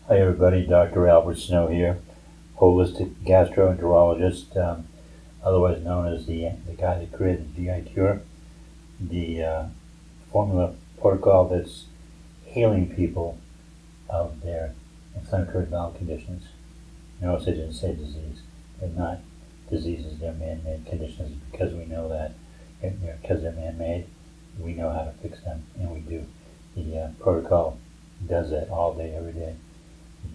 Hi everybody, Dr. Albert Snow here, Holistic Gastroenterologist, otherwise known as the guy that created the GI Cure, the formula protocol that's healing people of their inflammatory bowel conditions. Notice I didn't say disease. They're not diseases, they're man-made conditions because we know that. Because they're man-made, we know how to fix them, and we do. The protocol does that all day, every day.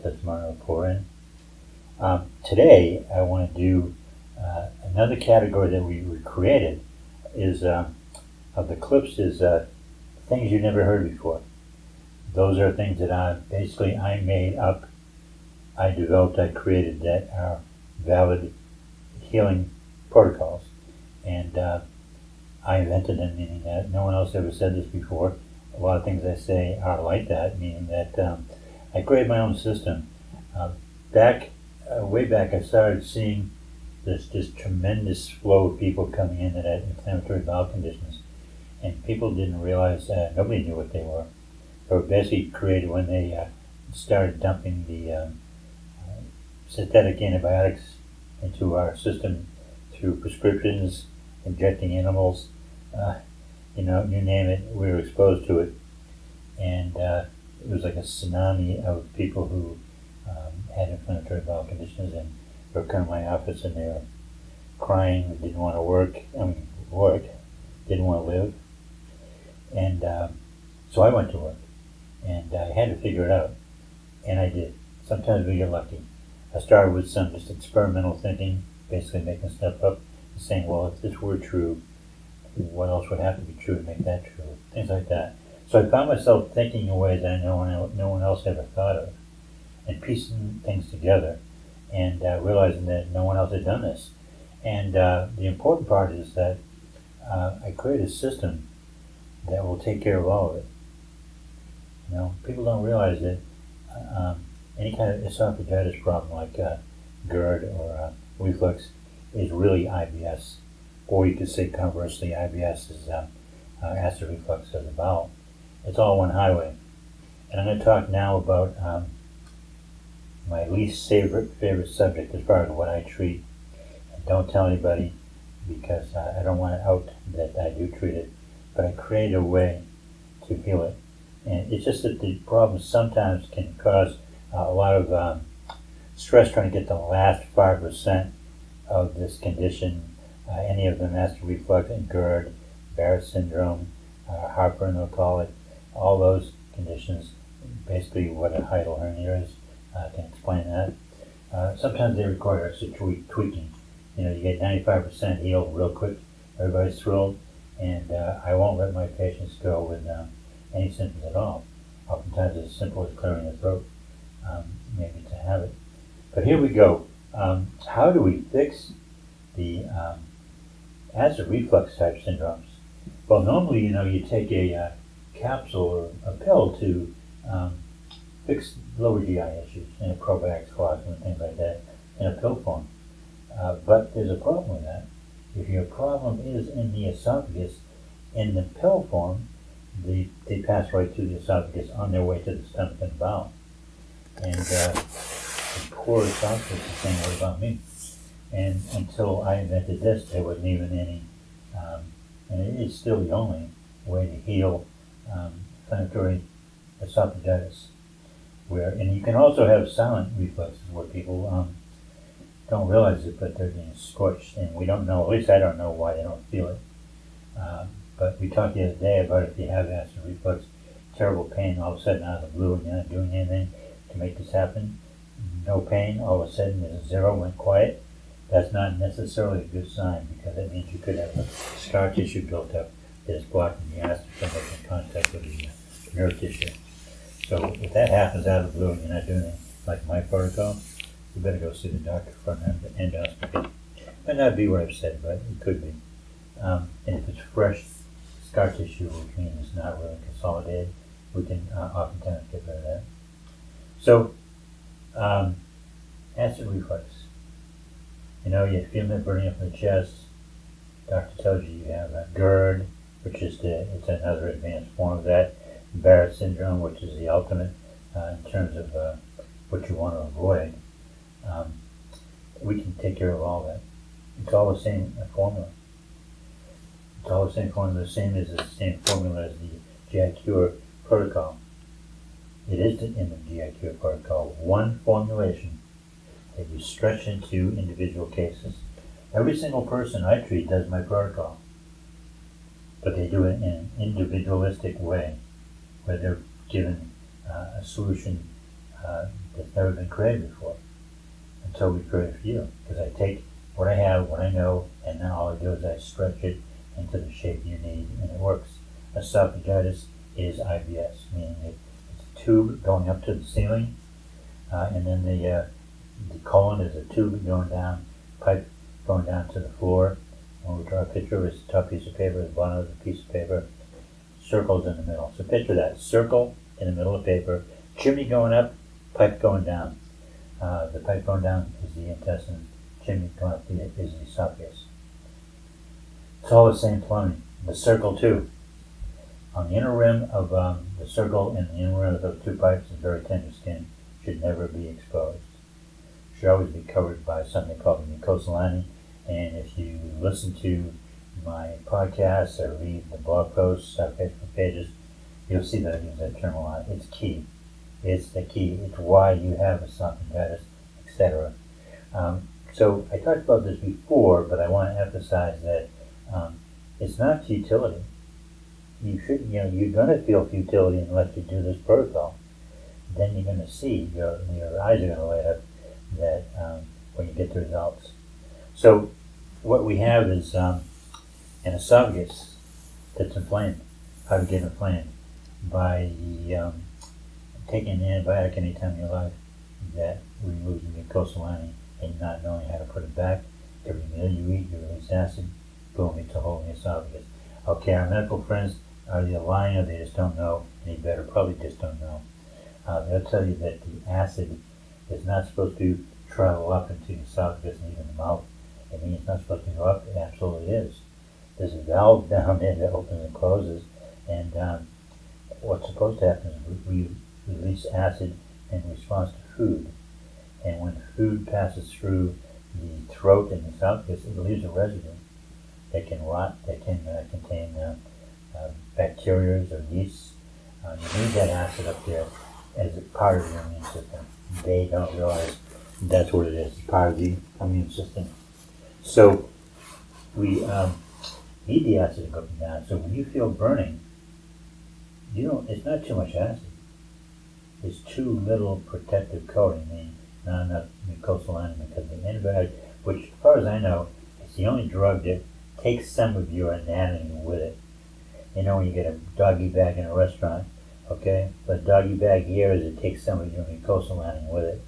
That's tomorrow pour in. Today I want to do another category that we created is of the clips is things you never heard before. Those are things that I made up, I developed, I created that are valid healing protocols, and I invented them, meaning that no one else ever said this before. A lot of things I say are like that, meaning that I created my own system. Way back, I started seeing this tremendous flow of people coming in that had inflammatory bowel conditions, and people didn't realize that nobody knew what they were. They were basically created when they started dumping the synthetic antibiotics into our system through prescriptions, injecting animals, you name it, we were exposed to it. And it was like a tsunami of people who had inflammatory bowel conditions, and they were coming to my office and they were crying, didn't want to work, didn't want to live. And so I went to work, and I had to figure it out, and I did. Sometimes we get lucky. I started with some just experimental thinking, basically making stuff up, and saying, well, if this were true, what else would have to be true to make that true? Things like that. So I found myself thinking in ways that no one else ever thought of, and piecing things together, and realizing that no one else had done this. And the important part is that I created a system that will take care of all of it. People don't realize that any kind of esophagitis problem like GERD or reflux is really IBS, or you could say conversely, IBS is acid reflux of the bowel. It's all one highway. And I'm going to talk now about my least favorite subject as far as what I treat. And don't tell anybody, because I don't want to out that I do treat it, but I create a way to heal it. And it's just that the problem sometimes can cause a lot of stress trying to get the last 5% of this condition, any of them, acid reflux and GERD, Barrett syndrome, heartburn, they'll call it, all those conditions. Basically what a hiatal hernia is, can explain that. Sometimes they require extra tweaking. You get 95% healed real quick, everybody's thrilled, and I won't let my patients go with any symptoms at all. Oftentimes it's as simple as clearing the throat, maybe it's a habit. But here we go. How do we fix the acid reflux type syndromes? Well, normally, you take a capsule or a pill to fix lower GI issues, probiotics, colostrum, and things like that, in a pill form. But there's a problem with that. If your problem is in the esophagus, in the pill form, they pass right through the esophagus on their way to the stomach and bowel. And the poor esophagus is saying, what about me? And until I invented this, there wasn't even any, and it is still the only way to heal inflammatory esophagitis. And you can also have silent reflexes where people don't realize it, but they're being scorched, and we don't know, at least I don't know why they don't feel it. But we talked the other day about if you have acid reflux, terrible pain all of a sudden out of the blue, and you're not doing anything to make this happen. No pain, all of a sudden there's a zero, went quiet. That's not necessarily a good sign, because that means you could have a scar tissue built up that is blocking the acid from making contact with the nerve tissue. So if that happens out of the blue and you're not doing it like my protocol, you better go see the doctor for an endoscopy. Might not be what I've said, but it could be. And if it's fresh scar tissue, which means it's not really consolidated, we can oftentimes get rid of that. So, acid reflux. You feel it burning up in the chest. Doctor tells you you have GERD, which is it's another advanced form of that. Barrett syndrome, which is the ultimate in terms of what you want to avoid, we can take care of all that. It's all the same formula. It's all the same formula, the same formula as the GI Cure protocol. It is in the GI Cure protocol, one formulation that you stretch into individual cases. Every single person I treat does my protocol, but they do it in an individualistic way, where they're given a solution that's never been created before, until we create it for you. Because I take what I have, what I know, and then all I do is I stretch it into the shape you need, and it works. Esophagitis is IBS, meaning it's a tube going up to the ceiling, and then the colon is a tube going down, pipe going down to the floor. When we draw a picture, it's the top piece of paper, the bottom of the piece of paper, circles in the middle. So picture that, circle in the middle of paper, chimney going up, pipe going down. The pipe going down is the intestine, chimney going up is the esophagus. It's all the same plumbing. The circle too. On the inner rim of the circle and the inner rim of those two pipes is very tender skin, should never be exposed. Should always be covered by something called the mucosalani. And if you listen to my podcasts or read the blog posts, Facebook pages, you'll see that I use that term a lot. It's key. It's the key. It's why you have esophagitis, etc. So I talked about this before, but I want to emphasize that it's not futility. You're going to feel futility unless you do this protocol. Then you're going to see, your eyes are going to light up that when you get the results. So what we have is an esophagus that's inflamed. How to get inflamed? By taking an antibiotic any time in your life that removes the mucosalani and not knowing how to put it back. Every meal you eat, you release acid. Boom, it's a hole in the esophagus. Okay, our medical friends, are they lying or they just don't know any better? Probably just don't know. They'll tell you that the acid is not supposed to travel up into the esophagus and even the mouth. I mean, it's not supposed to go up. It absolutely is. There's a valve down there that opens and closes, and what's supposed to happen is we release acid in response to food. And when food passes through the throat and the esophagus, it leaves a residue that can rot, that can contain bacteria or yeast. You need that acid up there as a part of your immune system. They don't realize that's what it is, part of the immune system. So we need the acid to go down. So when you feel burning, it's not too much acid. It's too little protective coating, meaning not enough mucosalani, because the antibiotic, which as far as I know, is the only drug that takes some of your anatomy with it. You know when you get a doggy bag in a restaurant, okay? The doggy bag here is it takes some of your mucosalani with it.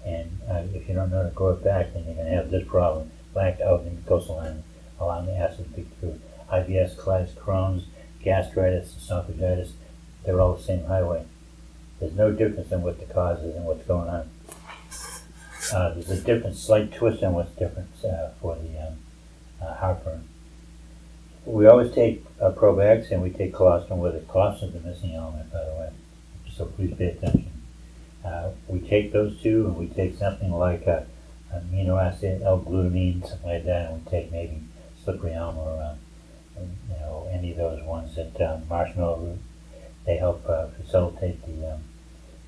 And if you don't know how to grow it back, then you're going to have this problem. Lack of the mucosalani, allowing the acid to be through. IBS, colitis, Crohn's, gastritis, esophagitis, they're all the same highway. There's no difference in what the cause is and what's going on. There's a different, slight twist on what's different for the heartburn. We always take probiotics and we take colostrum with it. Colostrum is a missing element, by the way, so please pay attention. We take those two, and we take something like amino acid, L-glutamine, something like that, and we take maybe slippery elm or any of those ones that marshmallow root. They help facilitate the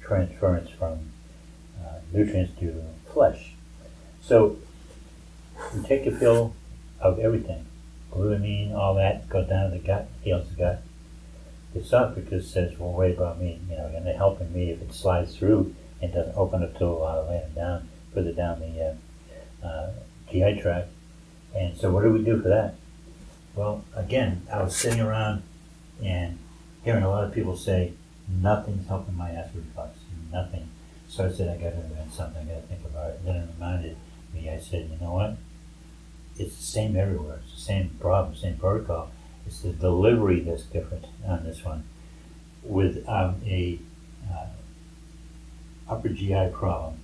transference from nutrients to flesh. So we take a pill of everything. Glutamine, all that, goes down to the gut, heals the gut. The esophagus says, well, wait about me, and they're helping me if it slides through and doesn't open up till further down the GI tract. And so what do we do for that? Well, again, I was sitting around and hearing a lot of people say, nothing's helping my acid reflux, nothing. So I said, I got to invent something, I got to think about it. And then it reminded me, I said, you know what? It's the same everywhere. It's the same problem, same protocol. It's the delivery that's different on this one. With a upper GI problem,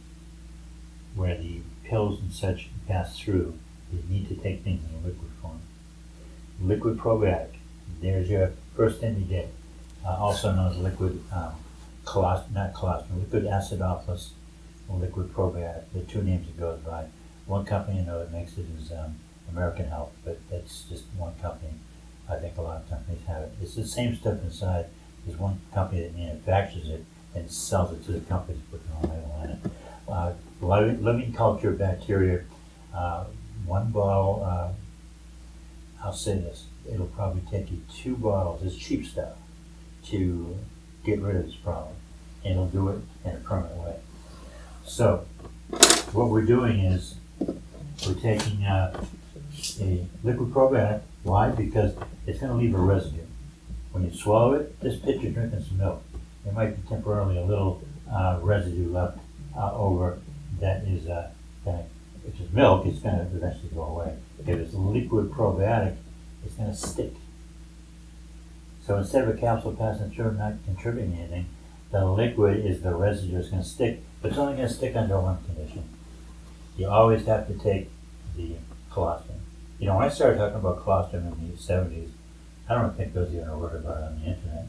where the pills and such pass through, you need to take things in liquid form. Liquid probiotic. There's your first thing you get. Also known as liquid liquid acidophilus or liquid probiotic. The two names it goes by. One company I know that makes it is American Health, but that's just one company. I think a lot of companies have it. It's the same stuff inside. There's one company that manufactures it and sells it to the companies, putting on label on it. Living culture bacteria. One bottle. I'll say this: it'll probably take you 2 bottles. It's cheap stuff to get rid of this problem, and it'll do it in a permanent way. So, what we're doing is we're taking a liquid probiotic. Why? Because it's going to leave a residue. When you swallow it, just picture drinking some milk. There might be temporarily a little residue left over that is if it's milk, it's going to eventually go away. If it's liquid probiotic, it's going to stick. So instead of a capsule passing through and not contributing anything, the liquid is the residue that's going to stick, but it's only going to stick under one condition. You always have to take the colostrum. You know, when I started talking about colostrum in the 70s, I don't think there was even a word about it on the internet.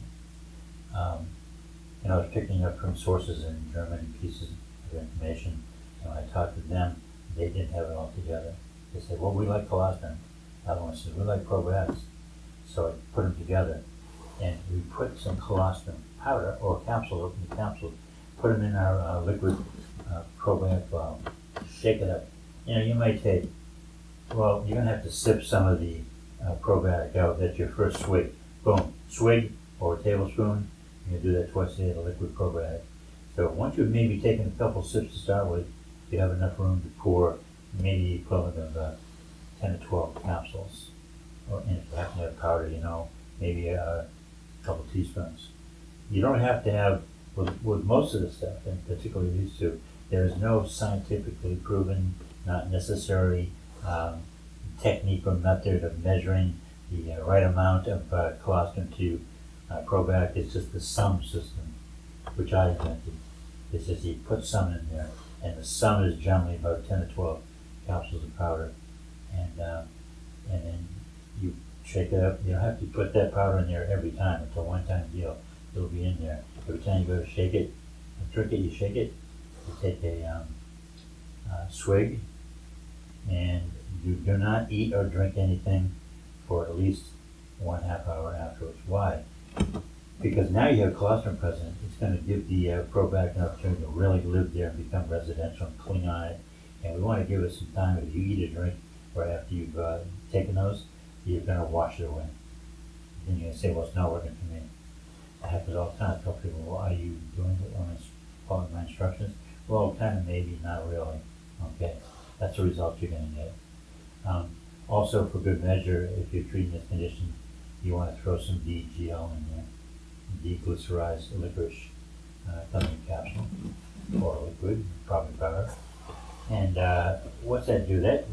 And I was picking up from sources in Germany pieces of information, and when I talked to them, they didn't have it all together. They said, well, we like colostrum. The other one said, we like probiotics. So I put them together, and we put some colostrum powder or capsules, open the capsules, put them in our liquid probiotic bottle, shake it up. You know, you might take, well, you're going to have to sip some of the probiotic out. That's your first swig. Boom, swig or a tablespoon. You can do that twice a day, the liquid probiotic. So once you've maybe taken a couple sips to start with, you have enough room to pour maybe the equivalent of 10 to 12 capsules. Or, and if you happen to have powder, you know, maybe a couple teaspoons. You don't have to have, with most of the stuff, and particularly these two, there is no scientifically proven, not necessary technique or method of measuring the right amount of colostrum to probiotic. It's just the sum system, which I invented. It's just you put some in there, and the sum is generally about 10 to 12 capsules of powder, and then you shake it up. You don't have to put that powder in there every time. It's a one-time deal. It'll be in there. Every time you go to shake it, drink it, you shake it. You take a swig, and you do not eat or drink anything for at least 1/2 hour afterwards. Why? Because now you have colostrum present. It's going to give the probiotic an opportunity to really live there and become residential and cling on it. And we want to give it some time. If you eat or drink right after you've taken those, you're going to wash it away. Then you're going to say, well, it's not working for me. It happens all the time. I tell people, well, are you doing it when it's following my instructions? Well, kind of, maybe, not really. Okay, that's the result you're going to get. Also, for good measure, if you're treating this condition, you want to throw some DGL in there, deglycerized licorice, gummy capsule, or liquid, probably powder. And what's that do? That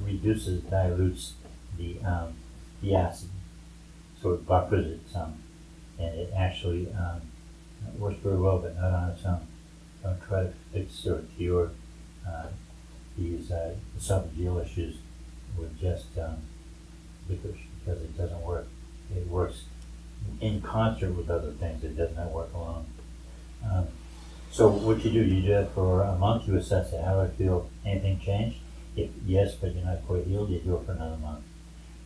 dilutes the acid, so it buffers it some, and it actually works very well, but not on its own. Don't try to fix or cure these esophageal issues with just licorice, because it doesn't work. It works in concert with other things. It does not work alone. So what you do that for a month. You assess it. How do I feel? Anything changed? If yes, but you're not quite healed, you do it for another month.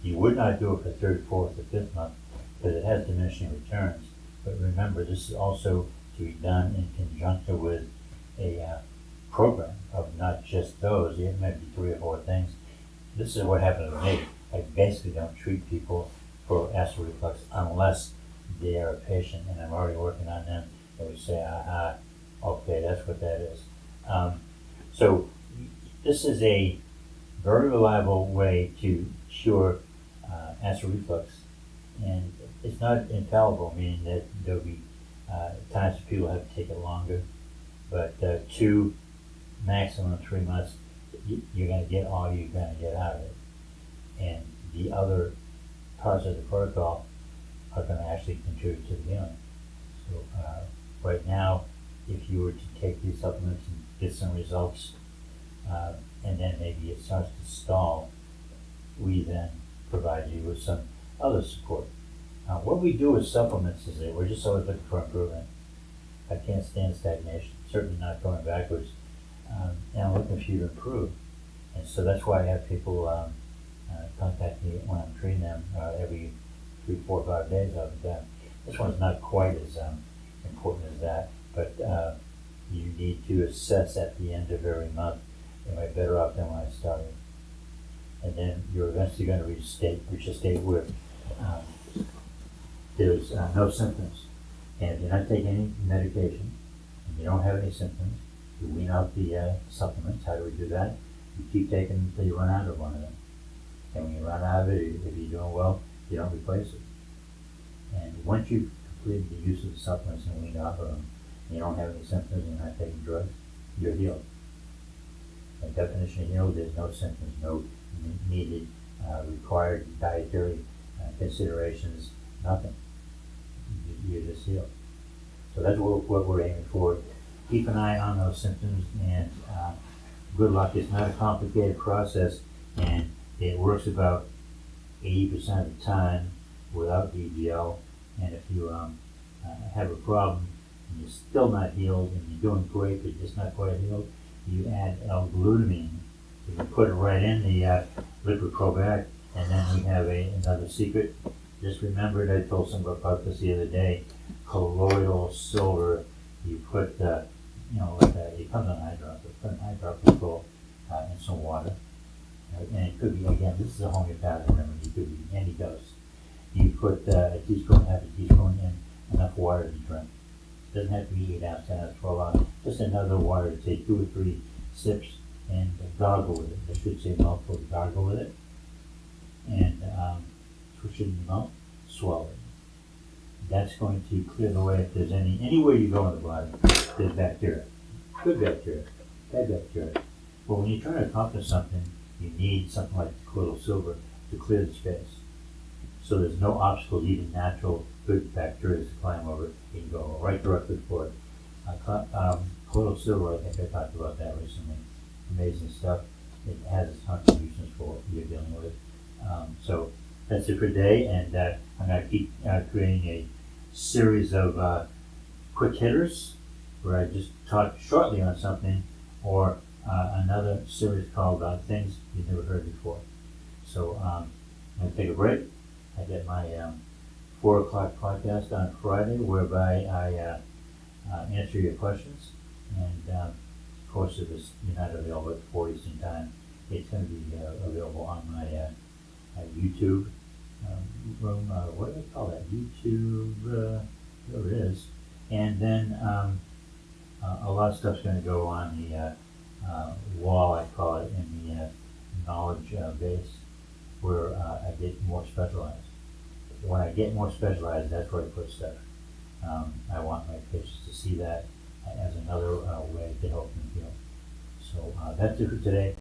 You would not do it for third, fourth, or fifth month because it has diminishing returns. But remember, this is also to be done in conjunction with a program of not just those. It might be 3 or 4 things. This is what happened to me. I basically don't treat people for acid reflux unless they are a patient and I'm already working on them. And we say, aha, okay, that's what that is. So this is a very reliable way to cure acid reflux. And it's not infallible, meaning that there'll be times that people have to take it longer. But 2, maximum 3 months, you're going to get all you're going to get out of it. And the other parts of the protocol are going to actually contribute to the healing. So right now, if you were to take these supplements and get some results, and then maybe it starts to stall, we then provide you with some other support. What we do with supplements is that we're just always looking for improvement. I can't stand stagnation, certainly not going backwards. And I'm looking for you to improve. And so that's why I have people contact me when I'm treating them every 3, 4, 5 days of them. This one's not quite as important as that, but you need to assess at the end of every month, am I better off than when I started? And then you're eventually going to reach a state where there's no symptoms. And if you're not taking any medication, and you don't have any symptoms, you wean out the supplements. How do we do that? You keep taking them until you run out of one of them. And when you run out of it, if you're doing well, you don't replace it. And once you've completed the use of the supplements and weaned off of them, and you don't have any symptoms and you're not taking drugs, you're healed. The definition of healed is no symptoms, no needed, required dietary considerations, nothing. You're just healed. So that's what we're aiming for. Keep an eye on those symptoms, and good luck. It's not a complicated process, and it works about 80% of the time without DGL. And if you have a problem and you're still not healed and you're doing great but just not quite healed, you add L-glutamine. You can put it right in the liquid probiotic. And then we have another secret. Just remembered, I told someone about this the other day. Colloidal silver. You put, it comes on eye drops. Put an eye drop full in some water. And it could be, again, this is a homeopathic remedy. It could be any dose. You put a teaspoon, half a teaspoon in enough water to drink. It doesn't have to be 8 ounces, 10 ounces, 12 ounces. Just another water to take 2 or 3 sips and gargle with it. I should say mouthful, gargle with it. And push it in your mouth, swallow it. That's going to clear the way if there's anywhere you go in the body, there's bacteria. Good bacteria, bad bacteria. But when you're trying to accomplish something, you need something like colloidal silver to clear the space. So there's no obstacles, even natural good bacteria to climb over. You can go right directly for it. Colloidal silver, I think I talked about that recently. Amazing stuff. It has its contributions for what you're dealing with. So that's it for today, and I'm going to keep creating a series of quick hitters where I just talk shortly on something, or another series called Things You've Never Heard Before. So I'm going to take a break. I get my 4 o'clock podcast on Friday, whereby I answer your questions. And of course, if you're not available at 4 Eastern Time, it's going to be available on my YouTube room. What do they call that? YouTube, there it is. And then a lot of stuff's going to go on the wall, I call it, in the knowledge base, where I get more specialized. When I get more specialized, that's where I put stuff. I want my patients to see that as another way to help them heal. So that's it for today.